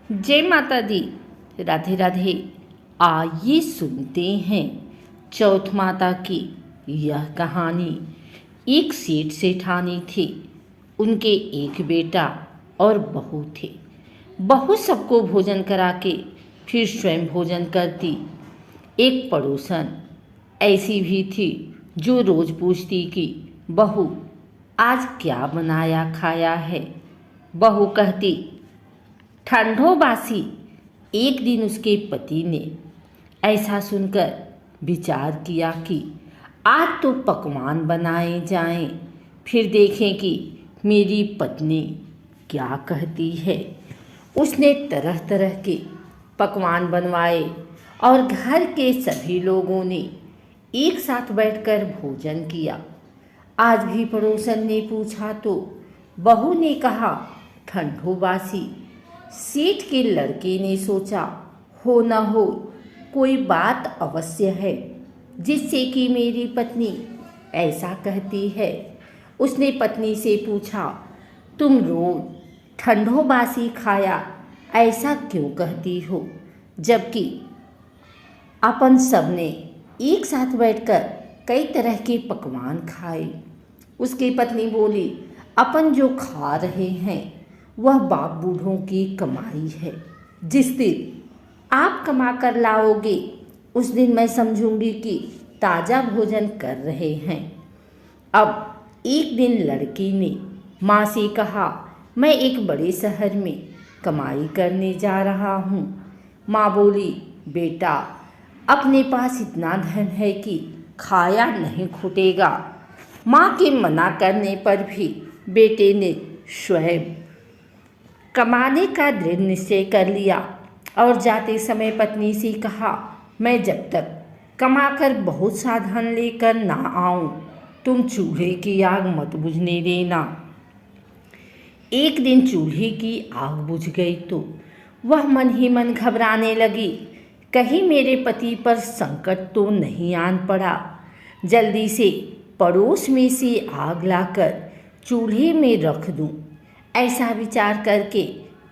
जय माता दी। राधे राधे। आइए सुनते हैं चौथ माता की यह कहानी। एक सेठ सेठानी थे। उनके एक बेटा और बहू थे। बहू सबको भोजन करा के फिर स्वयं भोजन करती। एक पड़ोसन ऐसी भी थी जो रोज पूछती कि बहू आज क्या बनाया खाया है। बहू कहती ठंडो बासी। एक दिन उसके पति ने ऐसा सुनकर विचार किया कि आज तो पकवान बनाए जाएं, फिर देखें कि मेरी पत्नी क्या कहती है। उसने तरह तरह के पकवान बनवाए और घर के सभी लोगों ने एक साथ बैठकर भोजन किया। आज भी पड़ोसन ने पूछा तो बहू ने कहा ठंडो बासी। सेठ के लड़के ने सोचा हो न हो कोई बात अवश्य है जिससे कि मेरी पत्नी ऐसा कहती है। उसने पत्नी से पूछा तुम रोज ठंडो बासी खाया ऐसा क्यों कहती हो, जबकि अपन सबने एक साथ बैठकर कई तरह के पकवान खाए। उसकी पत्नी बोली अपन जो खा रहे हैं वह बाप बूढ़ों की कमाई है। जिस दिन आप कमा कर लाओगे उस दिन मैं समझूंगी कि ताज़ा भोजन कर रहे हैं। अब एक दिन लड़की ने माँ से कहा मैं एक बड़े शहर में कमाई करने जा रहा हूँ। माँ बोली बेटा अपने पास इतना धन है कि खाया नहीं खुटेगा। माँ के मना करने पर भी बेटे ने स्वयं कमाने का दृढ़ निश्चय कर लिया और जाते समय पत्नी से कहा मैं जब तक कमाकर बहुत सा धन लेकर ना आऊं तुम चूल्हे की आग मत बुझने देना। एक दिन चूल्हे की आग बुझ गई तो वह मन ही मन घबराने लगी, कहीं मेरे पति पर संकट तो नहीं आन पड़ा। जल्दी से पड़ोस में से आग लाकर चूल्हे में रख दूं, ऐसा विचार करके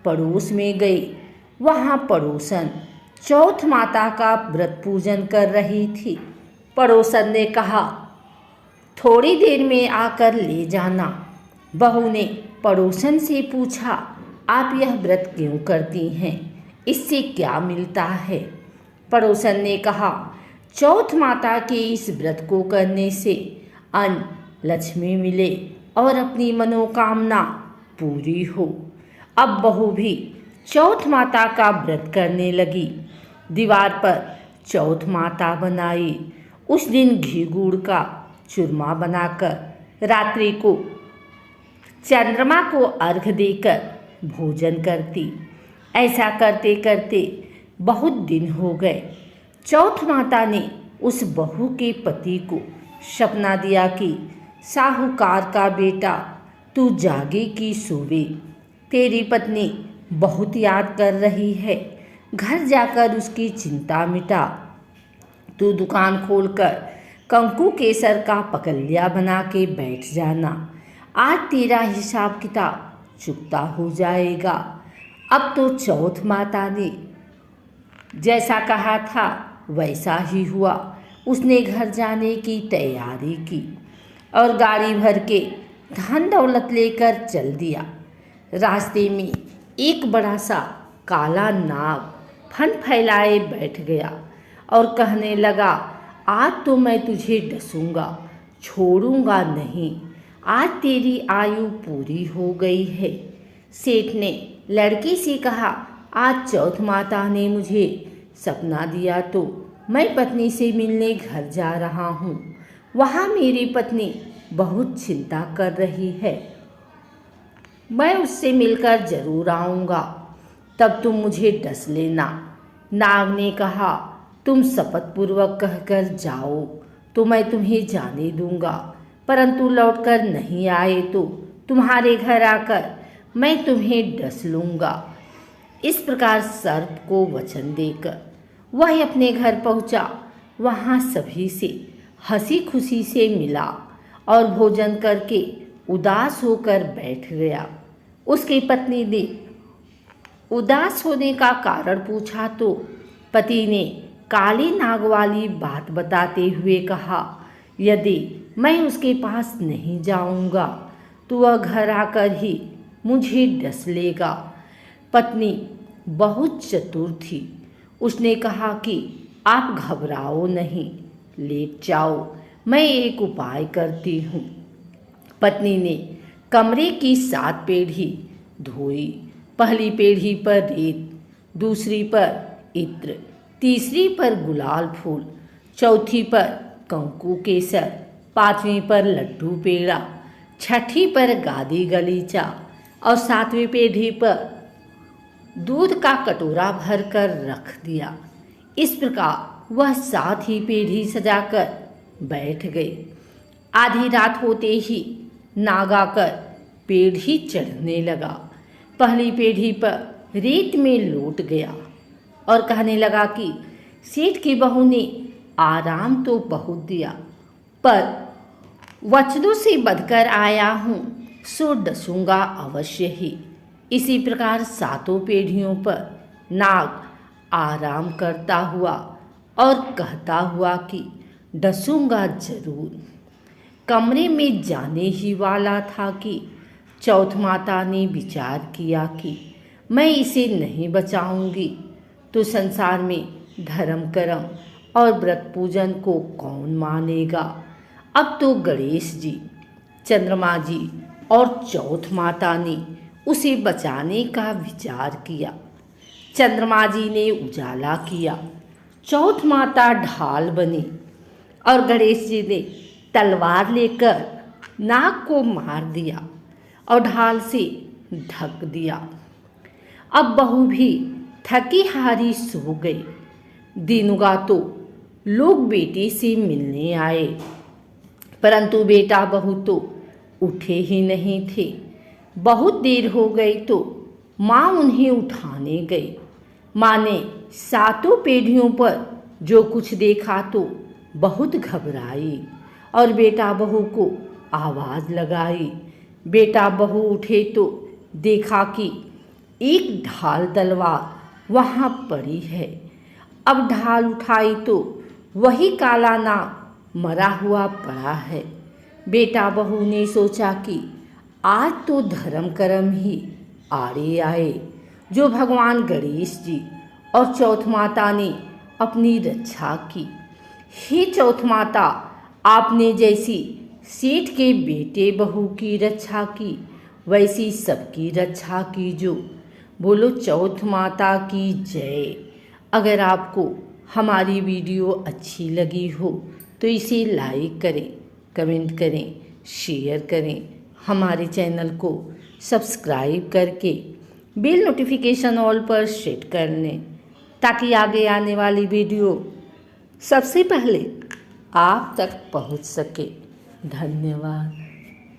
पड़ोस में गई। वहाँ पड़ोसन चौथ माता का व्रत पूजन कर रही थी। पड़ोसन ने कहा थोड़ी देर में आकर ले जाना। बहू ने पड़ोसन से पूछा आप यह व्रत क्यों करती हैं, इससे क्या मिलता है। पड़ोसन ने कहा चौथ माता के इस व्रत को करने से अन्न लक्ष्मी मिले और अपनी मनोकामना पूरी हो। अब बहू भी चौथ माता का व्रत करने लगी। दीवार पर चौथ माता बनाई। उस दिन घी गुड़ का चूरमा बनाकर रात्रि को चंद्रमा को अर्घ देकर भोजन करती। ऐसा करते करते बहुत दिन हो गए। चौथ माता ने उस बहू के पति को सपना दिया कि साहूकार का बेटा तू जागे की सोवे, तेरी पत्नी बहुत याद कर रही है, घर जाकर उसकी चिंता मिटा। तू दुकान खोलकर कंकु केसर का पकलिया बना के बैठ जाना, आज तेरा हिसाब किताब चुकता हो जाएगा। अब तो चौथ माता ने जैसा कहा था वैसा ही हुआ। उसने घर जाने की तैयारी की और गाड़ी भर के धन दौलत लेकर चल दिया। रास्ते में एक बड़ा सा काला नाग फन फैलाए बैठ गया और कहने लगा आज तो मैं तुझे डसूंगा, छोड़ूंगा नहीं, आज तेरी आयु पूरी हो गई है। सेठ ने लड़की से कहा आज चौथ माता ने मुझे सपना दिया तो मैं पत्नी से मिलने घर जा रहा हूँ। वहाँ मेरी पत्नी बहुत चिंता कर रही है, मैं उससे मिलकर जरूर आऊँगा, तब तुम मुझे डस लेना। नाग ने कहा तुम शपथ पूर्वक कहकर जाओ तो मैं तुम्हें जाने दूंगा, परंतु लौटकर नहीं आए तो तुम्हारे घर आकर मैं तुम्हें डस लूँगा। इस प्रकार सर्प को वचन देकर वह अपने घर पहुँचा। वहाँ सभी से हंसी खुशी से मिला और भोजन करके उदास होकर बैठ गया। उसकी पत्नी ने उदास होने का कारण पूछा तो पति ने काली नाग वाली बात बताते हुए कहा, यदि मैं उसके पास नहीं जाऊंगा तो वह घर आकर ही मुझे डस लेगा। पत्नी बहुत चतुर थी। उसने कहा कि आप घबराओ नहीं, लेट जाओ, मैं एक उपाय करती हूँ। पत्नी ने कमरे की 7 पीढ़ी धोई। पहली पीढ़ी पर रेत, दूसरी पर इत्र, तीसरी पर गुलाल फूल, चौथी पर कंकु केसर, 5वीं पर लड्डू पेड़ा, 6ठी पर गादी गलीचा और 7वीं पीढ़ी पर दूध का कटोरा भरकर रख दिया। इस प्रकार वह 7 ही पीढ़ी सजाकर बैठ गई। आधी रात होते ही नाग आकर पीढ़ी चढ़ने लगा। पहली पीढ़ी पर रेत में लौट गया और कहने लगा कि सेठ की बहू ने आराम तो बहुत दिया, पर वचनों से बदकर आया हूँ सो डसूंगा अवश्य ही। इसी प्रकार 7 पीढ़ियों पर नाग आराम करता हुआ और कहता हुआ कि डसूंगा जरूर। कमरे में जाने ही वाला था कि चौथ माता ने विचार किया कि मैं इसे नहीं बचाऊंगी तो संसार में धर्म कर्म और व्रत पूजन को कौन मानेगा। अब तो गणेश जी, चंद्रमा जी और चौथ माता ने उसे बचाने का विचार किया। चंद्रमा जी ने उजाला किया, चौथ माता ढाल बनी और गणेश जी ने तलवार लेकर नाग को मार दिया और ढाल से ढक दिया। अब बहू भी थकी हारी सो गई। दिन उगा तो लोग बेटे से मिलने आए, परंतु बेटा बहू तो उठे ही नहीं थे। बहुत देर हो गई तो माँ उन्हें उठाने गई। माँ ने 7 पीढ़ियों पर जो कुछ देखा तो बहुत घबराई और बेटा बहू को आवाज़ लगाई। बेटा बहू उठे तो देखा कि एक ढाल तलवार वहाँ पड़ी है। अब ढाल उठाई तो वही काला नाग मरा हुआ पड़ा है। बेटा बहू ने सोचा कि आज तो धर्म कर्म ही आड़े आए, जो भगवान गणेश जी और चौथ माता ने अपनी रक्षा की। हे चौथ माता, आपने जैसी सेठ के बेटे बहू की रक्षा की, वैसी सबकी रक्षा कीजो। बोलो चौथ माता की जय। अगर आपको हमारी वीडियो अच्छी लगी हो तो इसे लाइक करें, कमेंट करें, शेयर करें। हमारे चैनल को सब्सक्राइब करके बेल नोटिफिकेशन ऑल पर सेट कर लें, ताकि आगे आने वाली वीडियो सबसे पहले आप तक पहुंच सके। धन्यवाद।